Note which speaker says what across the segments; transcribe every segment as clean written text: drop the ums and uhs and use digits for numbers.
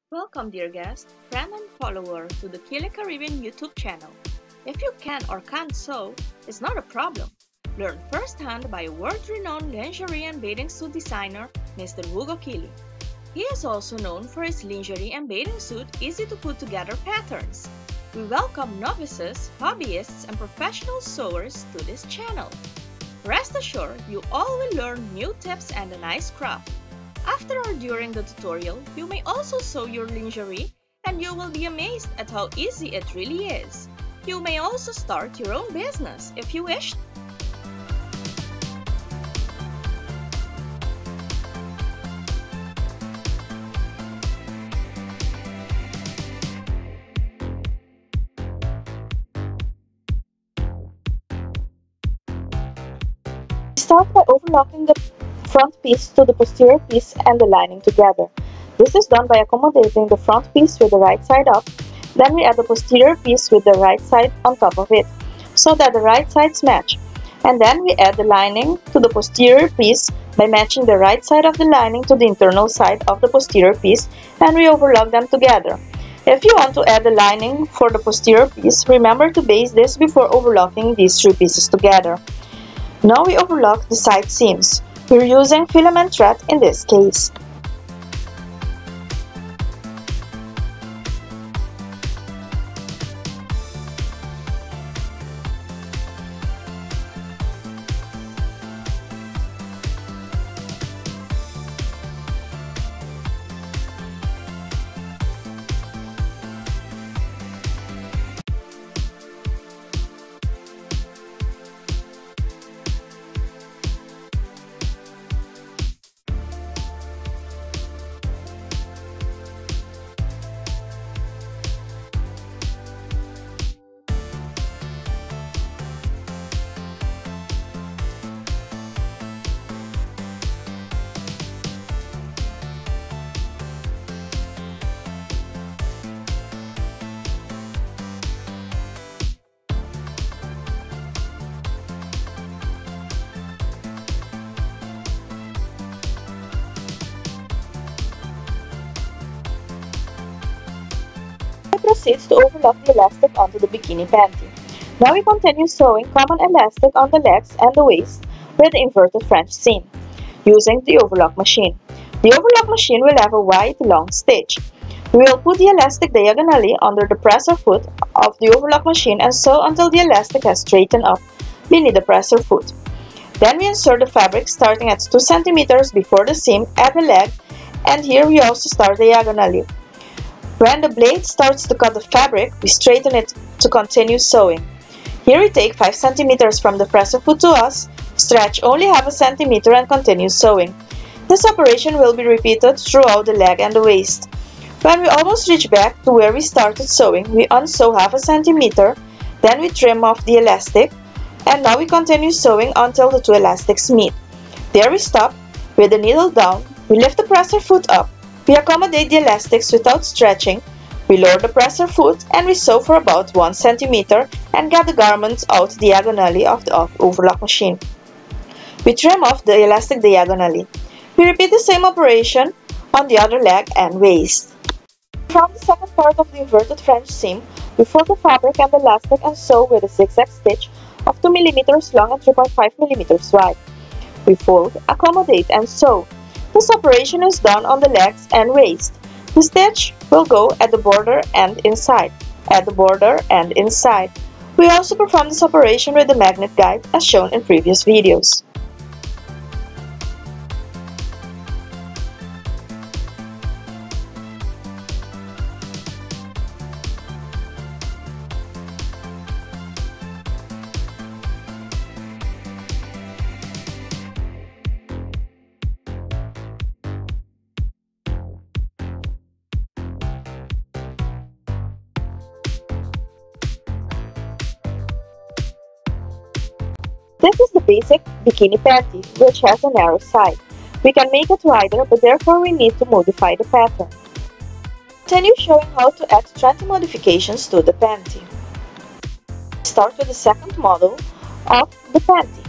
Speaker 1: Welcome, dear guest, friend and follower to the QUiLi Caribbean YouTube channel. If you can or can't sew, it's not a problem. Learn firsthand by a world-renowned lingerie and bathing suit designer, Mr. QUiLi. He is also known for his lingerie and bathing suit easy-to-put-together patterns. We welcome novices, hobbyists, and professional sewers to this channel. Rest assured, you all will learn new tips and a nice craft. After or during the tutorial, you may also sew your lingerie and you will be amazed at how easy it really is. You may also start your own business if you wish.
Speaker 2: Start by overlocking the front piece to the posterior piece and the lining together. This is done by accommodating the front piece with the right side up. Then we add the posterior piece with the right side on top of it, so that the right sides match. And then we add the lining to the posterior piece by matching the right side of the lining to the internal side of the posterior piece, and we overlock them together. If you want to add the lining for the posterior piece, remember to baste this before overlocking these three pieces together. Now we overlock the side seams. We're using filament thread in this case. Proceeds to overlock the elastic onto the bikini panty. Now we continue sewing common elastic on the legs and the waist with the inverted French seam, using the overlock machine. The overlock machine will have a wide, long stitch. We will put the elastic diagonally under the presser foot of the overlock machine and sew until the elastic has straightened up beneath the presser foot. Then we insert the fabric starting at 2 cm before the seam at the leg, and here we also start diagonally. When the blade starts to cut the fabric, we straighten it to continue sewing. Here we take 5 cm from the presser foot to us, stretch only half a centimeter and continue sewing. This operation will be repeated throughout the leg and the waist. When we almost reach back to where we started sewing, we unsew half a centimeter, then we trim off the elastic, and now we continue sewing until the two elastics meet. There we stop, with the needle down, we lift the presser foot up. We accommodate the elastics without stretching. We lower the presser foot and we sew for about 1 cm and get the garment out diagonally of the overlock machine. We trim off the elastic diagonally. We repeat the same operation on the other leg and waist. From the second part of the inverted French seam, we fold the fabric and the elastic and sew with a zigzag stitch of 2 mm long and 3.5 mm wide. We fold, accommodate and sew. This operation is done on the legs and waist. The stitch will go at the border and inside, at the border and inside. We also perform this operation with the magnet guide as shown in previous videos. This is the basic bikini panty, which has a narrow side. We can make it wider, but therefore we need to modify the pattern. Continue showing how to add trendy modifications to the panty. Start with the second model of the panty.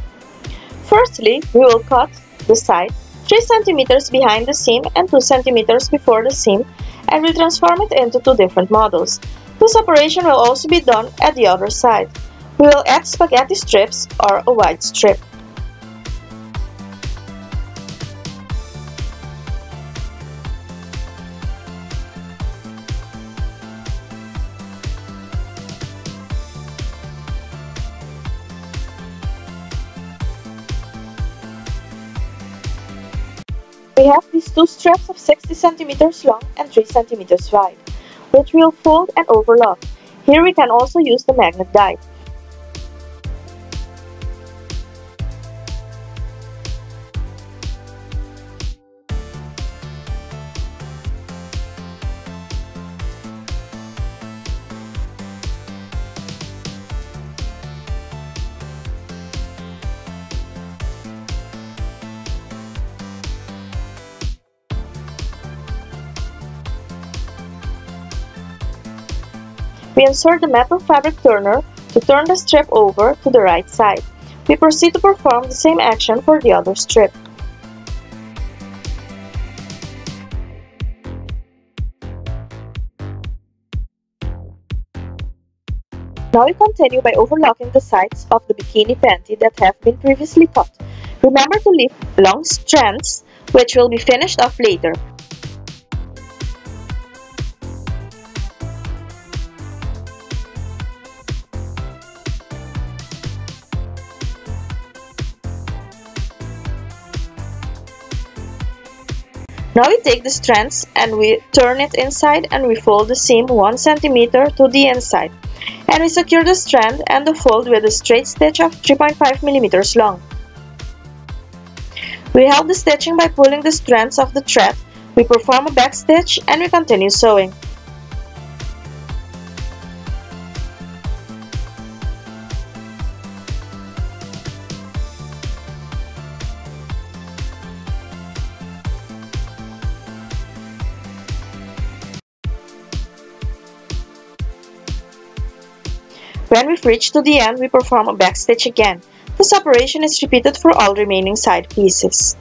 Speaker 2: Firstly, we will cut the side 3 cm behind the seam and 2 cm before the seam and we transform it into two different models. This operation will also be done at the other side. We will add spaghetti strips or a wide strip. We have these two straps of 60 cm long and 3 cm wide, which we'll fold and overlock. Here we can also use the magnet die. We insert the metal fabric turner to turn the strip over to the right side. We proceed to perform the same action for the other strip. Now we continue by overlocking the sides of the bikini panty that have been previously cut. Remember to leave long strands, which will be finished off later. Now we take the strands and we turn it inside and we fold the seam 1 cm to the inside. And we secure the strand and the fold with a straight stitch of 3.5 mm long. We help the stitching by pulling the strands of the thread. We perform a back stitch and we continue sewing. When we've reached to the end, we perform a back stitch again. This operation is repeated for all remaining side pieces.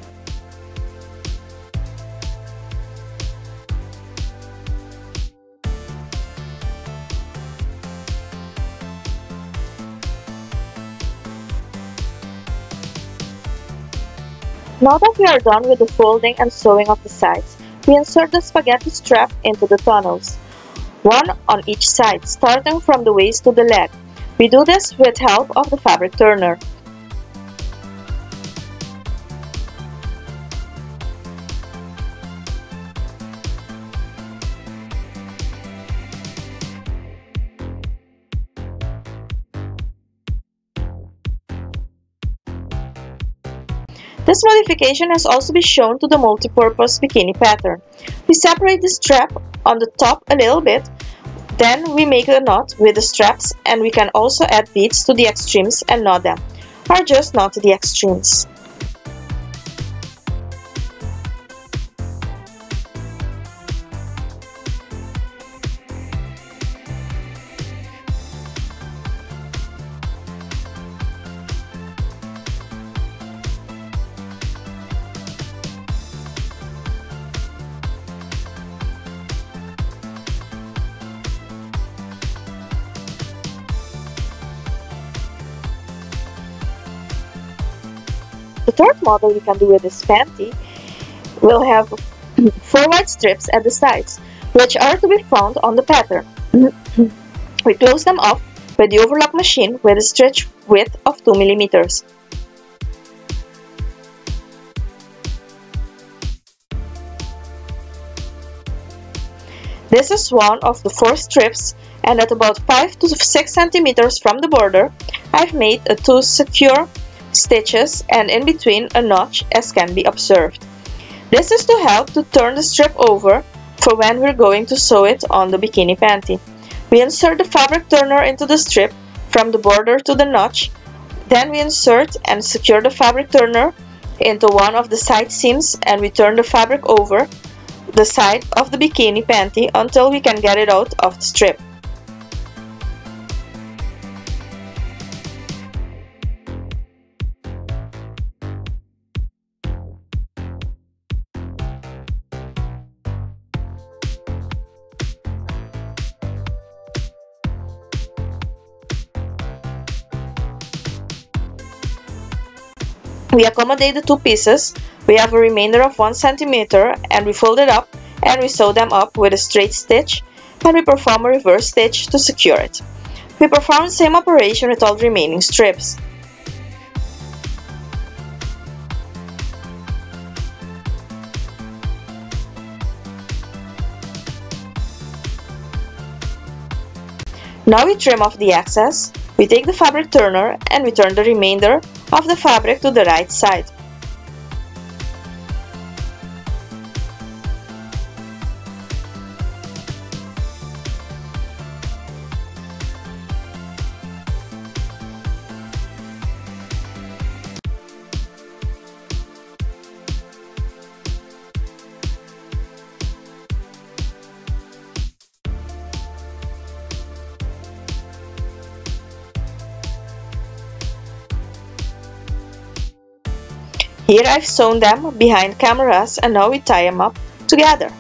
Speaker 2: Now that we are done with the folding and sewing of the sides, we insert the spaghetti strap into the tunnels, one on each side, starting from the waist to the leg. We do this with help of the fabric turner. This modification has also been shown to the multi-purpose bikini pattern. We separate the strap on the top a little bit, then we make a knot with the straps, and we can also add beads to the extremes and knot them, or just knot the extremes. The third model we can do with this panty will have 4 white strips at the sides, which are to be found on the pattern. We close them off with the overlock machine with a stitch width of 2 mm. This is one of the 4 strips, and at about 5 to 6 cm from the border, I've made 2 secure stitches and in between a notch, as can be observed. This is to help to turn the strip over for when we're going to sew it on the bikini panty. We insert the fabric turner into the strip from the border to the notch. Then we insert and secure the fabric turner into one of the side seams, and we turn the fabric over the side of the bikini panty until we can get it out of the strip. We accommodate the two pieces, we have a remainder of 1 centimeter, and we fold it up and we sew them up with a straight stitch, and we perform a reverse stitch to secure it. We perform the same operation with all the remaining strips. Now we trim off the excess, we take the fabric turner and we turn the remainder of the fabric to the right side. Here I've sewn them behind cameras and now we tie them up together.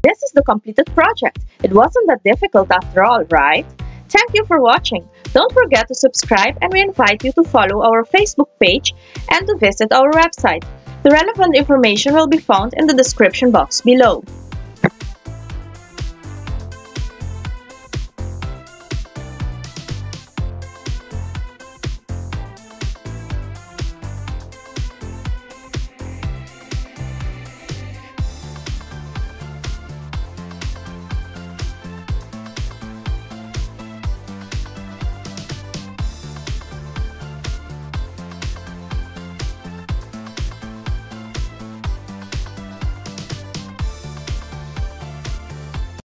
Speaker 2: This is the completed project. It wasn't that difficult after all, right? Thank you for watching. Don't forget to subscribe and we invite you to follow our Facebook page and to visit our website. The relevant information will be found in the description box below.